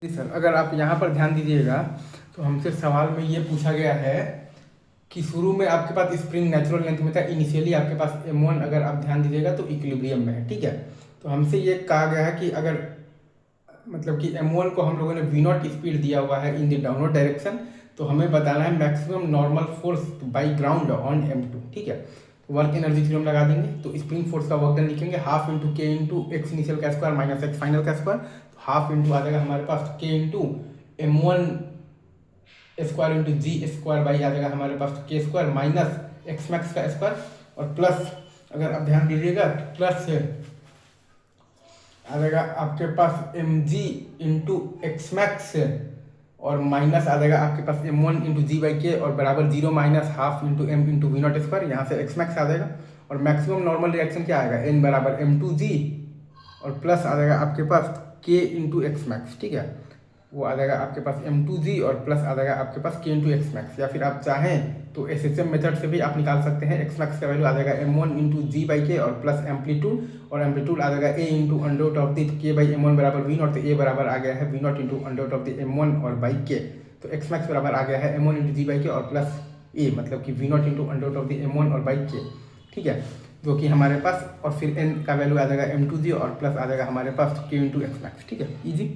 जी sir, अगर आप यहाँ पर ध्यान दीजिएगा तो हमसे सवाल में ये पूछा गया है कि शुरू में आपके पास स्प्रिंग नेचुरल लेंथ में था, इनिशियली आपके पास m1 अगर आप ध्यान दीजिएगा तो इक्विलिब्रियम में है, ठीक है। तो हमसे ये कहा गया है कि अगर मतलब कि m1 को हम लोगों ने v0 स्पीड दिया हुआ है इन द डाउनवर्ड डायरेक्शन, तो हमें बताना है maximum normal force by ground on m2, ठीक है। वर्क एनर्जी थ्योरम लगा देंगे तो स्प्रिंग फोर्स का वर्क डन लिखेंगे half into k into x initial का स्क्वायर माइनस एक्स फाइनल का स्क्वायर। तो हाफ इंटू आ जाएगा हमारे पास k into m1 square into g square by आ जाएगा हमारे पास k square minus x max का स्क्वायर, और प्लस अगर आप ध्यान दीजिएगा प्लस से आ जाएगा आपके पास m g into x max और माइनस आ जाएगा आपके पास m1 into G by K और बराबर zero minus half into M into V naught square, यहाँ से एक्स मैक्स आ जाएगा। और मैक्सिमम नॉर्मल रिएक्शन क्या आएगा n बराबर m2g और प्लस आ जाएगा आपके पास k इंटू एक्स मैक्स, ठीक है। वो आ जाएगा आपके पास m2g और प्लस आ जाएगा आपके पास k इंटू एक्स मैक्स, या फिर आप चाहें तो SHM मेथड से भी आप निकाल सकते हैं। एक्स मैक्स का वैल्यू आ जाएगा m1 into G by K और प्लस एम्पलीट्यूड, और एम्पलीट्यूड आ जाएगा a into under root of the K by m1 बराबर वी नॉट, तो a बराबर आ गया है V naught into under root of the m1 और बाई के। तो एक्स मैक्स बराबर आ गया है m1 into G by K और प्लस a मतलब कि V naught into under root of the m1 और बाई के, ठीक है। जो कि हमारे पास, और फिर n का वैल्यू आ जाएगा m2g और प्लस आ जाएगा हमारे पास k इंटू एक्स मैक्स, ठीक है, इजी।